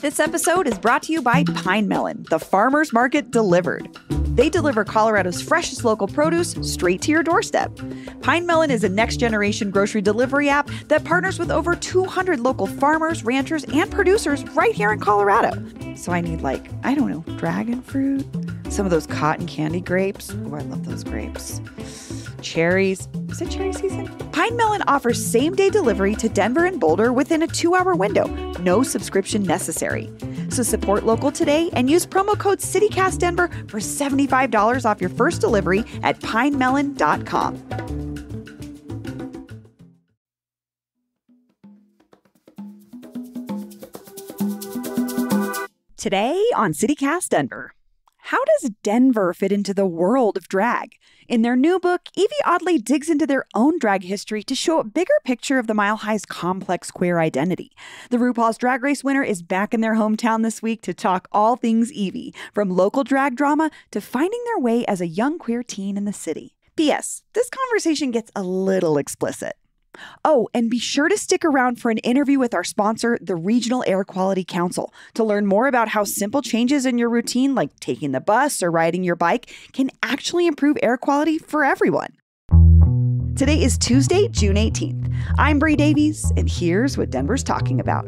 This episode is brought to you by Pine Melon, the farmer's market delivered. They deliver Colorado's freshest local produce straight to your doorstep. Pine Melon is a next-generation grocery delivery app that partners with over 200 local farmers, ranchers, and producers right here in Colorado. So I need, dragon fruit, some of those cotton candy grapes. Oh, I love those grapes. Cherries. Is it cherry season? Pine Melon offers same-day delivery to Denver and Boulder within a 2-hour window. No subscription necessary. So support local today and use promo code CityCastDenver for $75 off your first delivery at pinemelon.com. Today on CityCast Denver. How does Denver fit into the world of drag? In their new book, Evie Oddly digs into their own drag history to show a bigger picture of the Mile High's complex queer identity. The RuPaul's Drag Race winner is back in their hometown this week to talk all things Evie, from local drag drama to finding their way as a young queer teen in the city. P.S. This conversation gets a little explicit. Oh, and be sure to stick around for an interview with our sponsor, the Regional Air Quality Council, to learn more about how simple changes in your routine, like taking the bus or riding your bike, can actually improve air quality for everyone. Today is Tuesday, June 18th. I'm Bree Davies, and here's what Denver's talking about.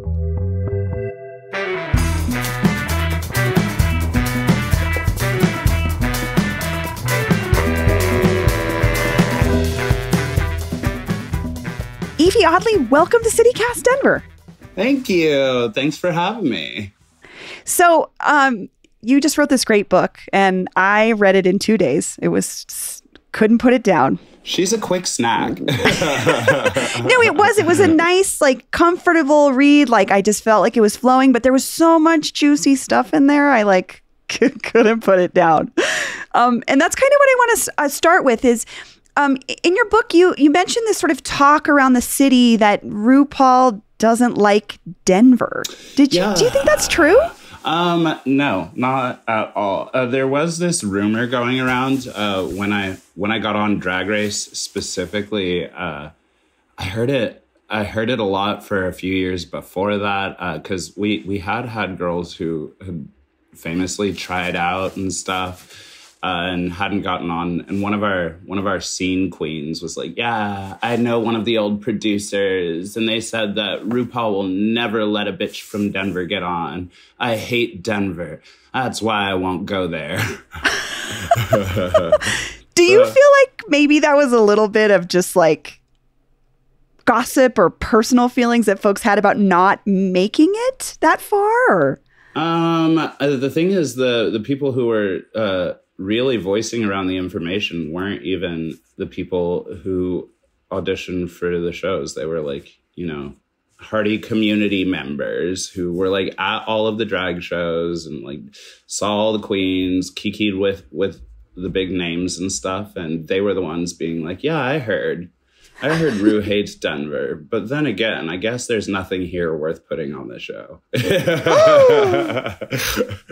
Evie Oddly, welcome to CityCast Denver. Thank you. Thanks for having me. So, you just wrote this great book, and I read it in 2 days. Couldn't put it down. She's a quick snack. No, it was. It was a nice, comfortable read. I just felt like it was flowing, but there was so much juicy stuff in there. I couldn't put it down. And that's kind of what I want to start with is, in your book, you mentioned this sort of talk around the city that RuPaul doesn't like Denver. Do you think that's true? No, not at all. There was this rumor going around when I got on Drag Race specifically. I heard it a lot for a few years before that because we had girls who had famously tried out and stuff. And hadn't gotten on, and one of our scene queens was like, "Yeah, I know one of the old producers, and they said that RuPaul will never let a bitch from Denver get on. I hate Denver. That's why I won't go there." Do you feel like maybe that was a little bit of just gossip or personal feelings that folks had about not making it that far? The thing is, the people who were really voicing around the information weren't even the people who auditioned for the shows. They were hardy community members who were at all of the drag shows and saw all the queens, kikied with the big names and stuff. And they were the ones being yeah, I heard Ru hates Denver, but then again, I guess there's nothing here worth putting on the show.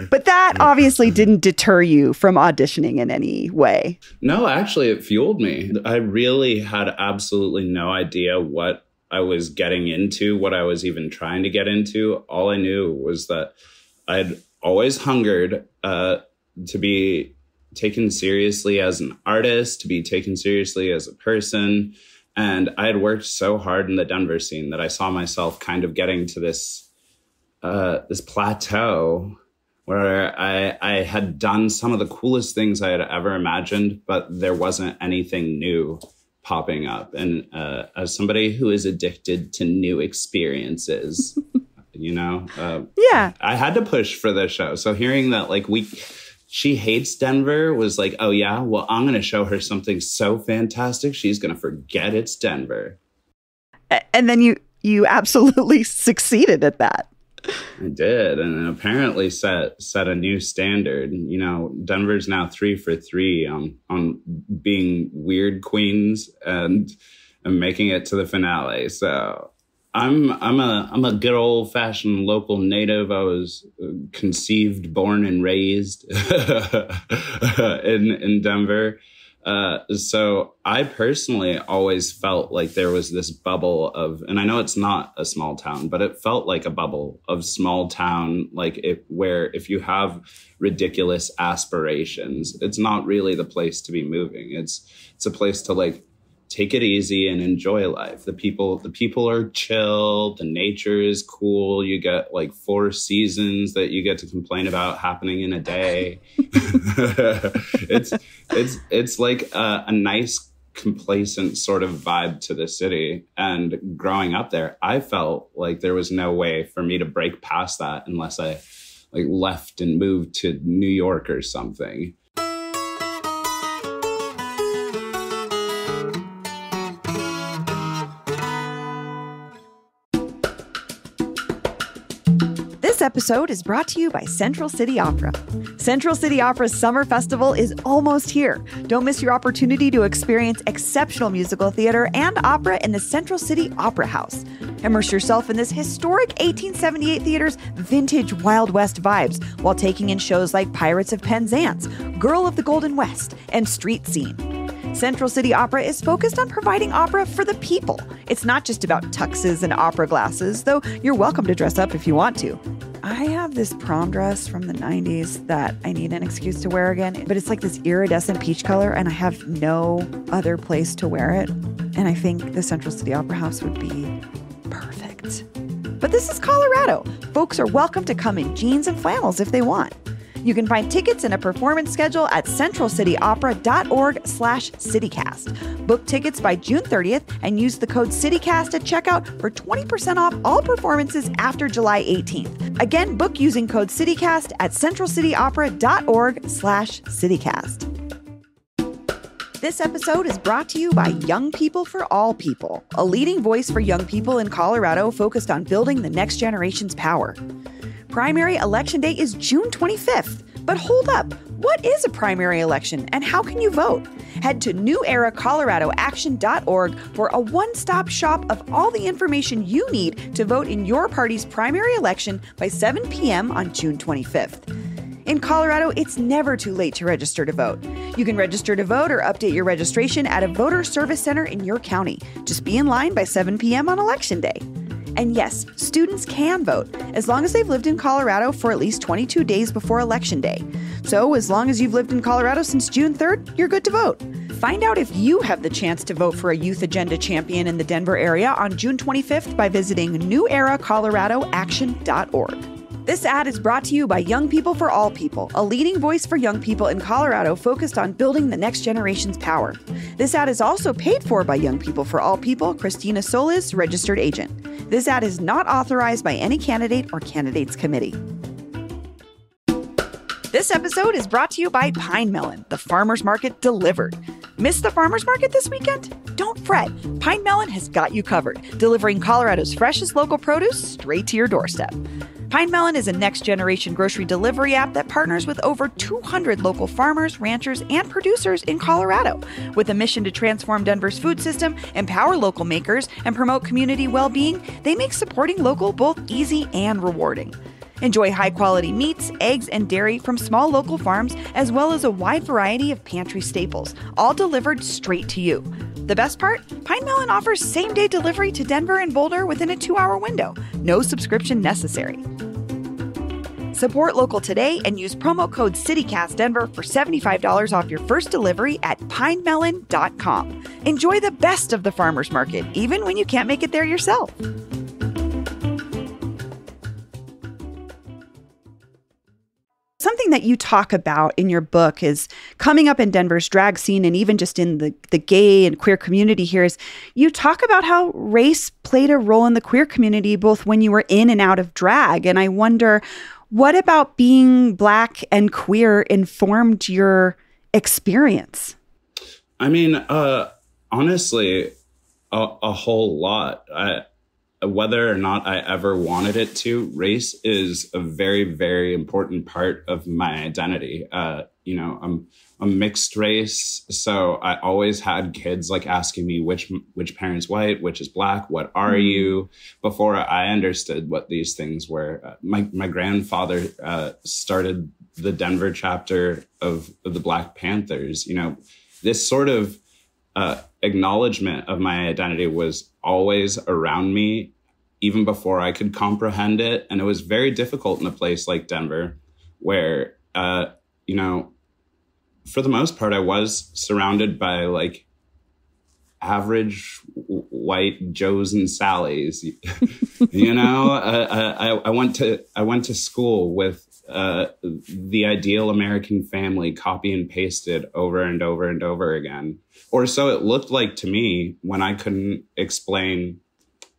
But that obviously didn't deter you from auditioning in any way. No, actually, it fueled me. I really had absolutely no idea what I was getting into, what I was even trying to get into. All I knew was that I'd always hungered to be taken seriously as an artist, to be taken seriously as a person. And I had worked so hard in the Denver scene that I saw myself kind of getting to this plateau where I had done some of the coolest things I had ever imagined, but there wasn't anything new popping up. And as somebody who is addicted to new experiences, yeah, I had to push for this show. So hearing that she hates Denver was oh yeah, well, I'm going to show her something so fantastic, she's going to forget it's Denver. And then you absolutely succeeded at that. I did, and apparently set a new standard. Denver's now 3 for 3 on being weird queens and making it to the finale. So I'm a good old fashioned local native. I was conceived, born, and raised in Denver. So I personally always felt like there was this bubble of, and I know it's not a small town, but it felt like a bubble of small town, where if you have ridiculous aspirations, it's not really the place to be moving. It's a place to like take it easy and enjoy life. The people are chill. The nature is cool. You get like 4 seasons that you get to complain about happening in a day. It's like a nice, complacent sort of vibe to the city. And growing up there, I felt like there was no way for me to break past that unless I like left and moved to New York or something. This episode is brought to you by Central City Opera. Central City Opera's Summer Festival is almost here. Don't miss your opportunity to experience exceptional musical theater and opera in the Central City Opera House. Immerse yourself in this historic 1878 theater's vintage Wild West vibes while taking in shows like Pirates of Penzance, Girl of the Golden West, and Street Scene. Central City Opera is focused on providing opera for the people. It's not just about tuxes and opera glasses, though you're welcome to dress up if you want to. I have this prom dress from the 90s that I need an excuse to wear again, but it's like this iridescent peach color and I have no other place to wear it. And I think the Central City Opera House would be perfect. But this is Colorado. Folks are welcome to come in jeans and flannels if they want. You can find tickets and a performance schedule at centralcityopera.org/citycast. Book tickets by June 30th and use the code CITYCAST at checkout for 20% off all performances after July 18th. Again, book using code CITYCAST at centralcityopera.org/citycast. This episode is brought to you by Young People for All People, a leading voice for young people in Colorado focused on building the next generation's power. Primary election day is June 25th. But hold up, what is a primary election and how can you vote? Head to neweraColoradoAction.org for a one-stop shop of all the information you need to vote in your party's primary election by 7 p.m. on June 25th. In Colorado, it's never too late to register to vote. You can register to vote or update your registration at a voter service center in your county. Just be in line by 7 p.m. on Election Day. And yes, students can vote, as long as they've lived in Colorado for at least 22 days before Election Day. So as long as you've lived in Colorado since June 3rd, you're good to vote. Find out if you have the chance to vote for a Youth Agenda champion in the Denver area on June 25th by visiting neweraColoradoAction.org. This ad is brought to you by Young People for All People, a leading voice for young people in Colorado focused on building the next generation's power. This ad is also paid for by Young People for All People, Christina Solis, registered agent. This ad is not authorized by any candidate or candidates committee. This episode is brought to you by Pine Melon, the farmer's market delivered. Miss the farmer's market this weekend? Don't fret. Pine Melon has got you covered, delivering Colorado's freshest local produce straight to your doorstep. Pine Melon is a next-generation grocery delivery app that partners with over 200 local farmers, ranchers, and producers in Colorado. With a mission to transform Denver's food system, empower local makers, and promote community well-being, they make supporting local both easy and rewarding. Enjoy high-quality meats, eggs, and dairy from small local farms, as well as a wide variety of pantry staples, all delivered straight to you. The best part? Pine Melon offers same-day delivery to Denver and Boulder within a 2-hour window. No subscription necessary. Support local today and use promo code CityCastDenver for $75 off your first delivery at pinemelon.com. Enjoy the best of the farmer's market, even when you can't make it there yourself. Something that you talk about in your book is coming up in Denver's drag scene and even just in the gay and queer community here is you talk about how race played a role in the queer community, both when you were in and out of drag. And I wonder, what about being Black and queer informed your experience? I mean, honestly, a whole lot. Whether or not I ever wanted it to, race is a very, very important part of my identity. You know, I'm a mixed race, so I always had kids like asking me which parent's white, which is Black, what are you? Before I understood what these things were. My grandfather started the Denver chapter of the Black Panthers. You know, this sort of acknowledgement of my identity was always around me, even before I could comprehend it. And it was very difficult in a place like Denver, where, you know, for the most part, I was surrounded by like average white Joes and Sallys. You know, I went to school with the ideal American family copy and pasted over and over and over again. Or so it looked like to me when I couldn't explain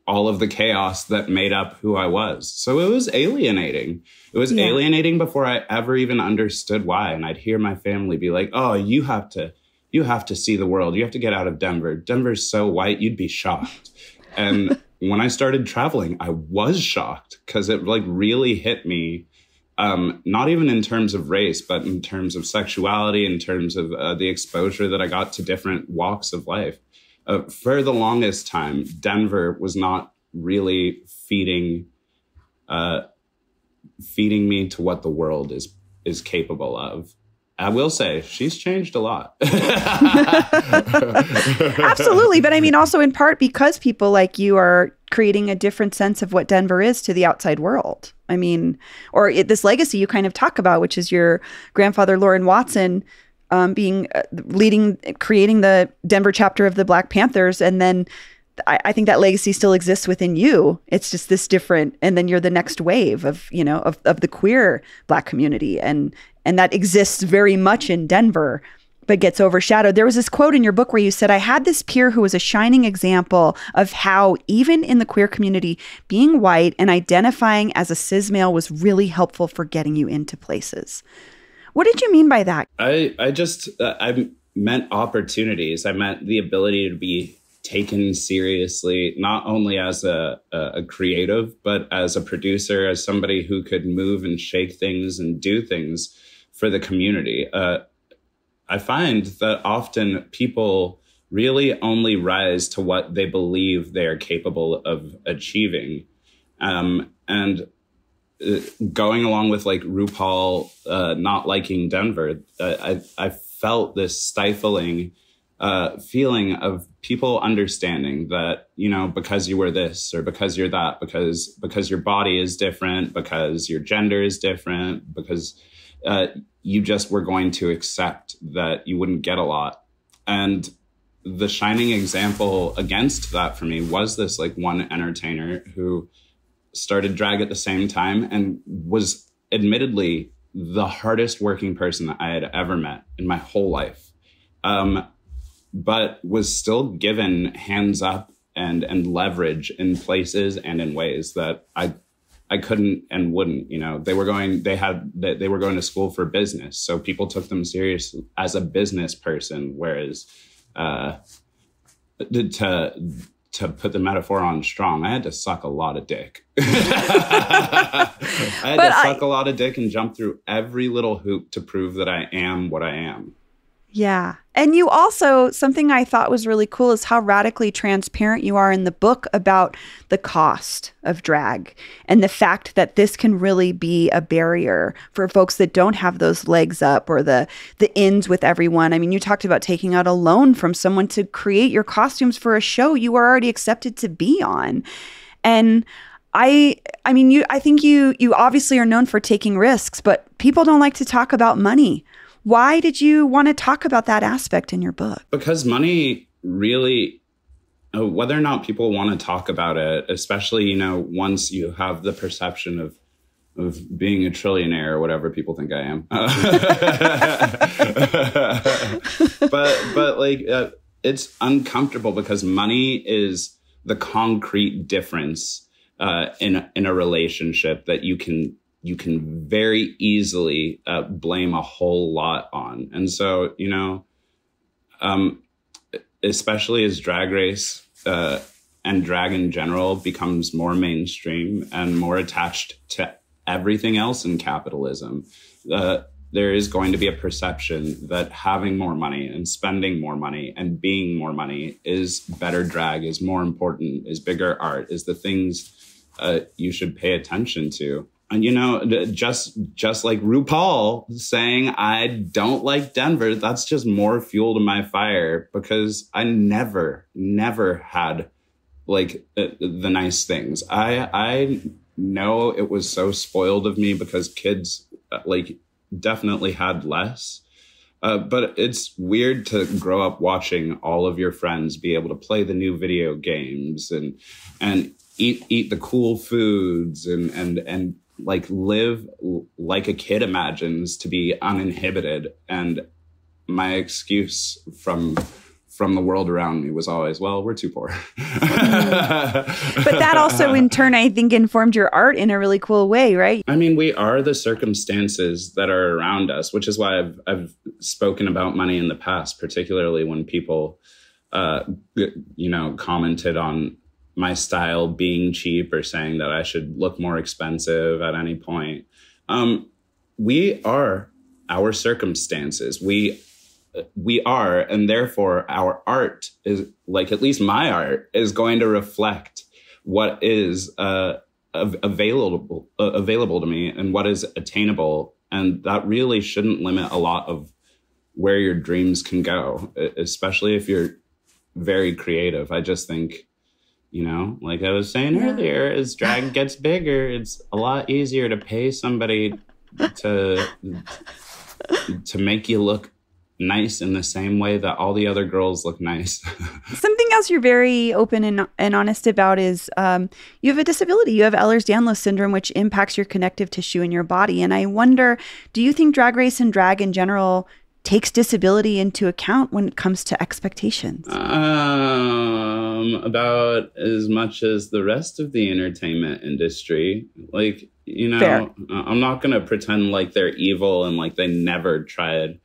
all of the chaos that made up who I was. So it was alienating. It was alienating before I ever even understood why. And I'd hear my family be like, oh, you have to see the world. You have to get out of Denver. Denver's so white, you'd be shocked. And when I started traveling, I was shocked because it like really hit me. Not even in terms of race, but in terms of sexuality, in terms of the exposure that I got to different walks of life. For the longest time, Denver was not really feeding me to what the world is capable of. I will say she's changed a lot. Absolutely. But I mean, also in part because people like you are creating a different sense of what Denver is to the outside world. I mean, or this legacy you kind of talk about, which is your grandfather, Loren Watson, creating the Denver chapter of the Black Panthers. And then I think that legacy still exists within you. It's just this different. And then you're the next wave of, you know, of the queer Black community. And that exists very much in Denver, but gets overshadowed. There was this quote in your book where you said, I had this peer who was a shining example of how even in the queer community, being white and identifying as a cis male was really helpful for getting you into places. What did you mean by that? I meant opportunities. I meant the ability to be taken seriously, not only as a creative, but as a producer, as somebody who could move and shake things and do things for the community. I find that often people really only rise to what they believe they are capable of achieving. And going along with like RuPaul not liking Denver, I felt this stifling feeling of people understanding that, you know, because you were this or because you're that, because your body is different, because your gender is different, because you just were going to accept that you wouldn't get a lot. And the shining example against that for me was this like one entertainer who started drag at the same time and was admittedly the hardest working person that I had ever met in my whole life. But was still given hands up and leverage in places and in ways that I couldn't and wouldn't. You know, they were going to school for business, so people took them serious as a business person. Whereas to put the metaphor on strong, I had to suck a lot of dick. I had to suck a lot of dick and jump through every little hoop to prove that I am what I am. Yeah. And you also, something I thought was really cool is how radically transparent you are in the book about the cost of drag and the fact that this can really be a barrier for folks that don't have those legs up or the ins with everyone. I mean, you talked about taking out a loan from someone to create your costumes for a show you were already accepted to be on. And I think you obviously are known for taking risks, but people don't like to talk about money. Why did you want to talk about that aspect in your book? Because money really, whether or not people want to talk about it, especially, you know, once you have the perception of being a trillionaire or whatever people think I am. but like, it's uncomfortable because money is the concrete difference in a relationship that you can very easily blame a whole lot on. And so, you know, especially as Drag Race and drag in general becomes more mainstream and more attached to everything else in capitalism, there is going to be a perception that having more money and spending more money and being more money is better drag, is more important, is bigger art, is the things you should pay attention to. you know, just like RuPaul saying I don't like Denver, that's just more fuel to my fire, because I never had like the nice things. I know it was so spoiled of me because kids like definitely had less. But it's weird to grow up watching all of your friends be able to play the new video games and eat the cool foods and like live like a kid imagines, to be uninhibited. And my excuse from the world around me was always, well, we're too poor. But that also in turn, I think, informed your art in a really cool way, right? I mean, we are the circumstances that are around us, which is why I've spoken about money in the past, particularly when people, you know, commented on my style being cheap or saying that I should look more expensive at any point. We are our circumstances. We are, and therefore our art is, like, at least my art is going to reflect what is available to me and what is attainable. And that really shouldn't limit a lot of where your dreams can go, especially if you're very creative. I just think, you know, like I was saying earlier, as drag gets bigger, it's a lot easier to pay somebody to make you look nice in the same way that all the other girls look nice. Something else you're very open and honest about is you have a disability. You have Ehlers-Danlos syndrome, which impacts your connective tissue in your body. And I wonder, do you think Drag Race and drag in general takes disability into account when it comes to expectations? About as much as the rest of the entertainment industry. Like, you know, Fair. I'm not going to pretend like they're evil and like they never tried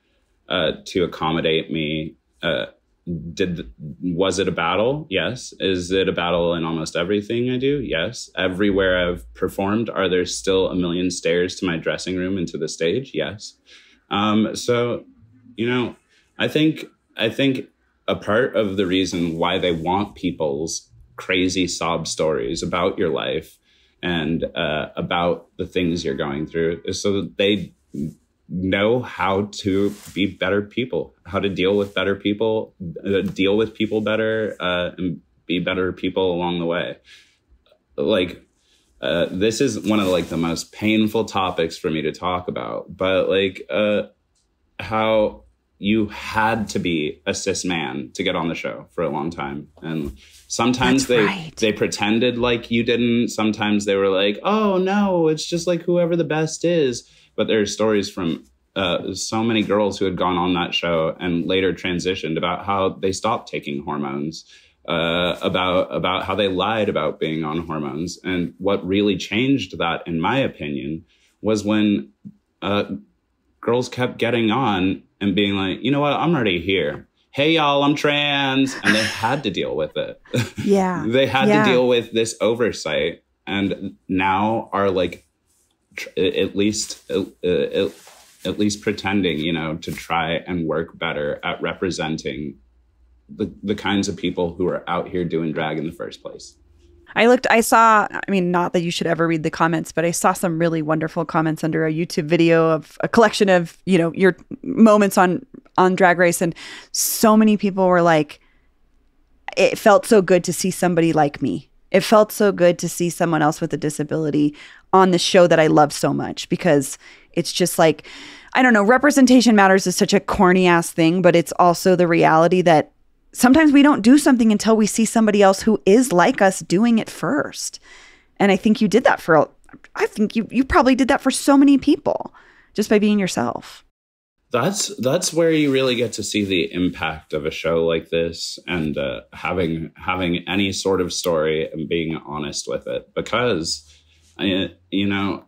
to accommodate me. Was it a battle? Yes. Is it a battle in almost everything I do? Yes. Everywhere I've performed, are there still a million stairs to my dressing room and to the stage? Yes. So, you know, I think a part of the reason why they want people's crazy sob stories about your life and about the things you're going through is so that they know how to be better people, how to deal with better people, deal with people better, and be better people along the way. Like, this is one of like the most painful topics for me to talk about, but like how you had to be a cis man to get on the show for a long time. And sometimes they pretended like you didn't. Sometimes they were like, oh no, it's just like whoever the best is. But there are stories from so many girls who had gone on that show and later transitioned about how they stopped taking hormones, about how they lied about being on hormones. And what really changed that, in my opinion, was when girls kept getting on and being like, you know what, I'm already here. Hey, y'all, I'm trans. And they had to deal with it. Yeah. They had to deal with this oversight. And now are like, at least pretending, you know, to try and work better at representing the kinds of people who are out here doing drag in the first place. I saw, I mean, not that you should ever read the comments, but I saw some really wonderful comments under a YouTube video of a collection of, you know, your moments on Drag Race. And so many people were like, it felt so good to see somebody like me. It felt so good to see someone else with a disability on the show that I love so much, because it's just like, I don't know, representation matters is such a corny ass thing, but it's also the reality that sometimes we don't do something until we see somebody else who is like us doing it first. And I think you did that I think you probably did that for so many people just by being yourself. That's where you really get to see the impact of a show like this, and having any sort of story and being honest with it. Because, you know,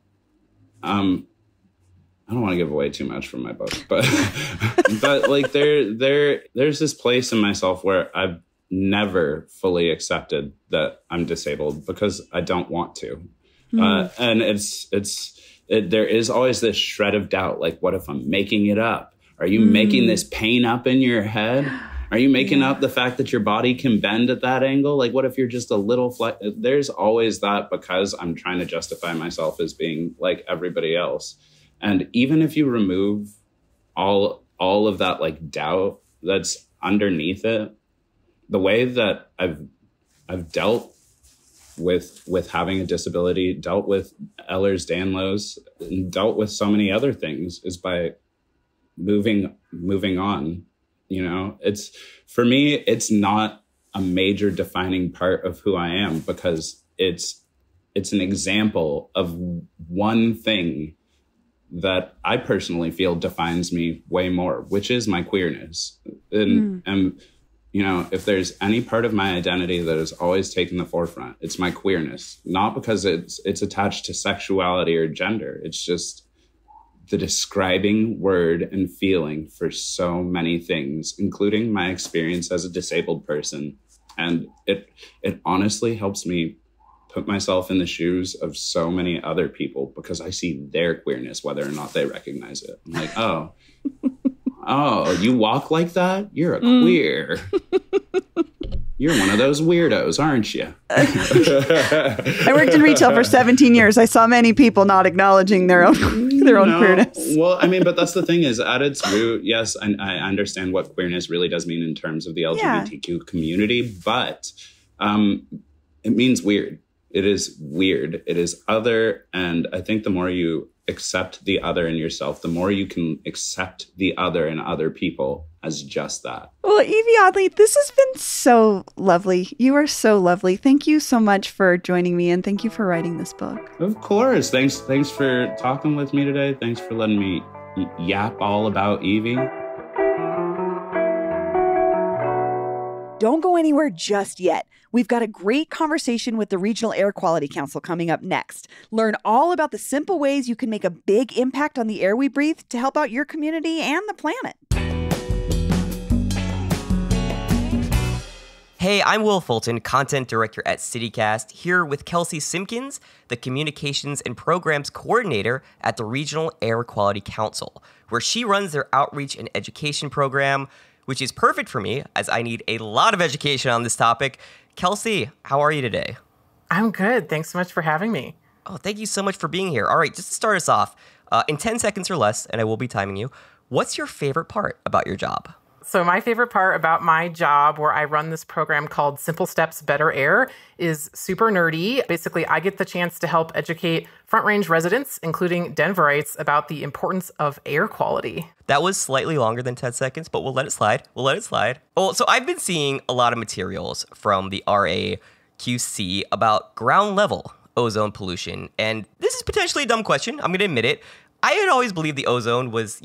I don't want to give away too much from my book, but but like there's this place in myself where I've never fully accepted that I'm disabled because I don't want to, and there is always this shred of doubt. Like, what if I'm making it up? Are you making this pain up in your head? Are you making up the fact that your body can bend at that angle? Like, what if you're just a little there's always that, because I'm trying to justify myself as being like everybody else. And even if you remove all of that like doubt that's underneath it, the way that I've dealt with having a disability, dealt with Ehlers-Danlos, and dealt with so many other things is by moving on. You know, it's, for me, it's not a major defining part of who I am, because it's an example of one thing that I personally feel defines me way more, which is my queerness. And you know, if there's any part of my identity that has always taken the forefront, it's my queerness. Not because it's attached to sexuality or gender. It's just the describing word and feeling for so many things, including my experience as a disabled person. And it honestly helps me put myself in the shoes of so many other people, because I see their queerness, whether or not they recognize it. I'm like, oh, you walk like that? You're a queer. You're one of those weirdos, aren't you? I worked in retail for 17 years. I saw many people not acknowledging their own queerness. Well, I mean, but that's the thing, is at its root, yes, I understand what queerness really does mean in terms of the LGBTQ community, but it means weird. It is weird. It is other. And I think the more you accept the other in yourself, the more you can accept the other in other people as just that. Well, Evie Oddly, this has been so lovely. You are so lovely. Thank you so much for joining me, and thank you for writing this book. Of course. Thanks for talking with me today. Thanks for letting me yap all about Evie. Don't go anywhere just yet. We've got a great conversation with the Regional Air Quality Council coming up next. Learn all about the simple ways you can make a big impact on the air we breathe to help out your community and the planet. Hey, I'm Will Fulton, Content Director at CityCast, here with Kelsey Simpkins, the Communications and Programs Coordinator at the Regional Air Quality Council, where she runs their outreach and education program, which is perfect for me, as I need a lot of education on this topic. Kelsey, how are you today? I'm good. Thanks so much for having me. Oh, thank you so much for being here. All right, just to start us off, in 10 seconds or less, and I will be timing you, what's your favorite part about your job? So my favorite part about my job, where I run this program called Simple Steps, Better Air, is super nerdy. Basically, I get the chance to help educate Front Range residents, including Denverites, about the importance of air quality. That was slightly longer than 10 seconds, but we'll let it slide. Oh, so I've been seeing a lot of materials from the RAQC about ground level ozone pollution. And this is potentially a dumb question. I'm going to admit it. I had always believed the ozone was,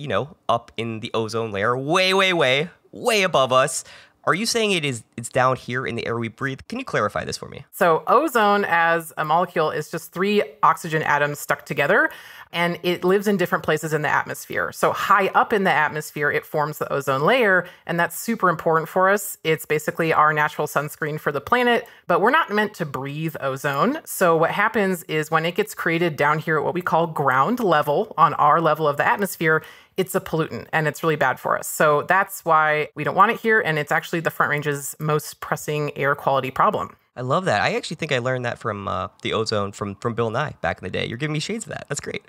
up in the ozone layer, way above us. Are you saying it's down here in the air we breathe? Can you clarify this for me? So ozone as a molecule is just 3 oxygen atoms stuck together, and it lives in different places in the atmosphere. So high up in the atmosphere, it forms the ozone layer, and that's super important for us. It's basically our natural sunscreen for the planet, but we're not meant to breathe ozone. So what happens is when it gets created down here at what we call ground level, on our level of the atmosphere, it's a pollutant, and it's really bad for us. So that's why we don't want it here, and it's actually the Front Range's most pressing air quality problem. I love that. I actually think I learned that from the ozone from Bill Nye back in the day. You're giving me shades of that. That's great.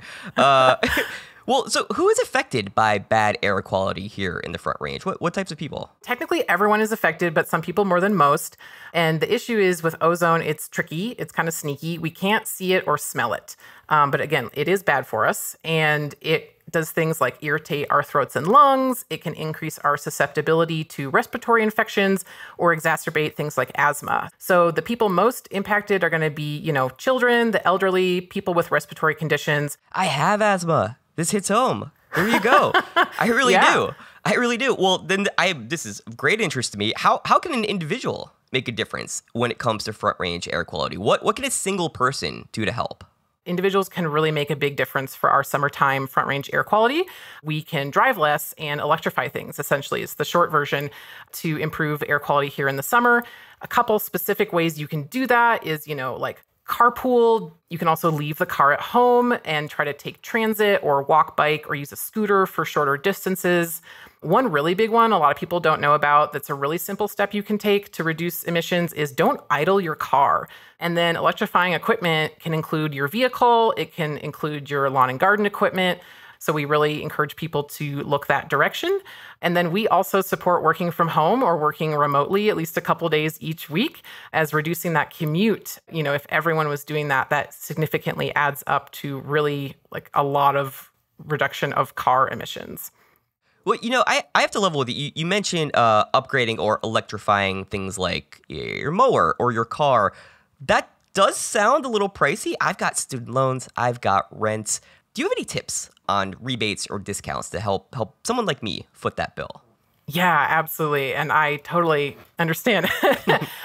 Well, so who is affected by bad air quality here in the Front Range? What types of people? Technically, everyone is affected, but some people more than most. And the issue is with ozone, it's tricky. It's kind of sneaky. We can't see it or smell it. But again, it is bad for us. And it does things like irritate our throats and lungs. It can increase our susceptibility to respiratory infections or exacerbate things like asthma. So the people most impacted are going to be, children, the elderly, people with respiratory conditions. I have asthma. This hits home. There you go. I really do. I really do. Well, then this is of great interest to me. How can an individual make a difference when it comes to Front Range air quality? What can a single person do to help? Individuals can really make a big difference for our summertime Front Range air quality. We can drive less and electrify things, essentially, is the short version, to improve air quality here in the summer. A couple specific ways you can do that is, like carpool. You can also leave the car at home and try to take transit or walk, bike, or use a scooter for shorter distances. One really big one a lot of people don't know about that's a really simple step you can take to reduce emissions is don't idle your car. And then electrifying equipment can include your vehicle. It can include your lawn and garden equipment. So we really encourage people to look that direction. And then we also support working from home or working remotely at least a couple days each week as reducing that commute. You know, if everyone was doing that, that significantly adds up to really like a lot of reduction of car emissions. Well, you know, I have to level with you. You mentioned upgrading or electrifying things like your mower or your car. That does sound a little pricey. I've got student loans. I've got rent. Do you have any tips on rebates or discounts to help someone like me foot that bill? Yeah, absolutely. And I totally understand.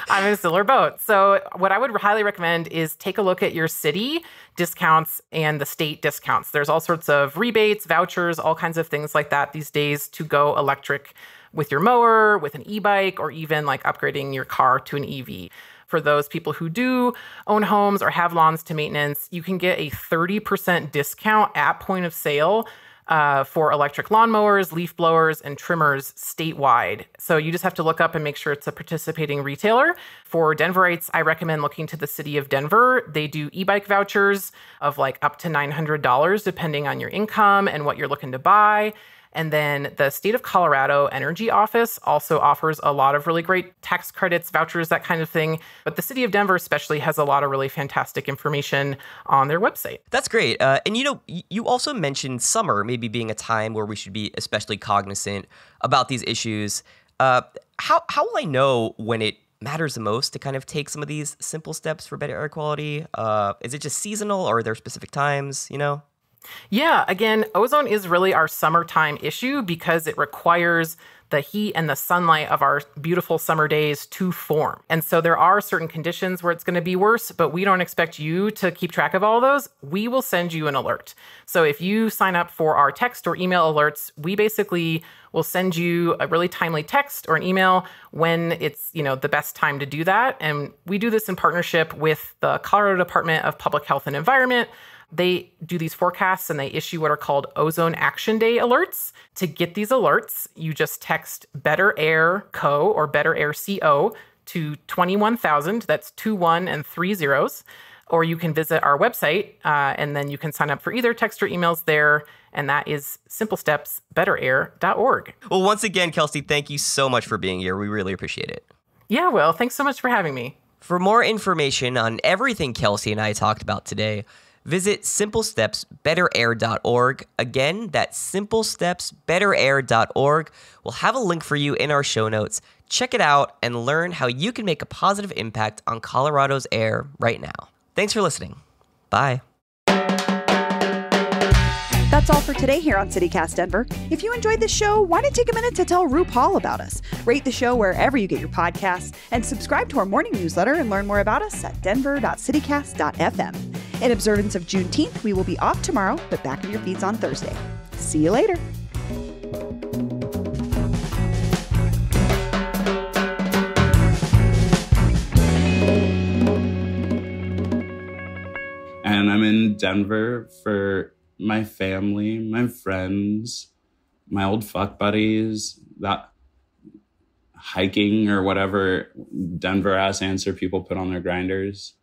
I'm in a similar boat. So what I would highly recommend is take a look at your city discounts and the state discounts. There's all sorts of rebates, vouchers, all kinds of things like that these days to go electric with your mower, with an e-bike, or even like upgrading your car to an EV. For those people who do own homes or have lawns to maintenance, you can get a 30% discount at point of sale for electric lawnmowers, leaf blowers, and trimmers statewide. So you just have to look up and make sure it's a participating retailer. For Denverites, I recommend looking to the city of Denver. They do e-bike vouchers of like up to $900 depending on your income and what you're looking to buy. And then the state of Colorado Energy Office also offers a lot of really great tax credits, vouchers, that kind of thing. But the city of Denver especially has a lot of really fantastic information on their website. That's great. And you know, you also mentioned summer maybe being a time where we should be especially cognizant about these issues. How will I know when it matters the most to kind of take some of these simple steps for better air quality? Is it just seasonal or are there specific times, you know? Yeah, again, ozone is really our summertime issue because it requires the heat and the sunlight of our beautiful summer days to form. And so there are certain conditions where it's going to be worse, but we don't expect you to keep track of all those. We will send you an alert. So if you sign up for our text or email alerts, we basically will send you a really timely text or an email when it's, you know, the best time to do that. And we do this in partnership with the Colorado Department of Public Health and Environment. They do these forecasts and they issue what are called Ozone Action Day alerts. To get these alerts, you just text Better Air Co. or Better Air CO to 21,000. That's 21 and 3 zeros. Or you can visit our website and then you can sign up for either text or emails there. And that is simplestepsbetterair.org. Well, once again, Kelsey, thank you so much for being here. We really appreciate it. Yeah, Will, thanks so much for having me. For more information on everything Kelsey and I talked about today, visit simplestepsbetterair.org. Again, that's simplestepsbetterair.org. We'll have a link for you in our show notes. Check it out and learn how you can make a positive impact on Colorado's air right now. Thanks for listening. Bye. That's all for today here on CityCast Denver. If you enjoyed the show, why not take a minute to tell RuPaul about us? Rate the show wherever you get your podcasts and subscribe to our morning newsletter and learn more about us at denver.citycast.fm. In observance of Juneteenth, we will be off tomorrow, but back in your feeds on Thursday. See you later. And I'm in Denver for my family, my friends, my old fuck buddies, that hiking or whatever Denver ass answer people put on their grinders.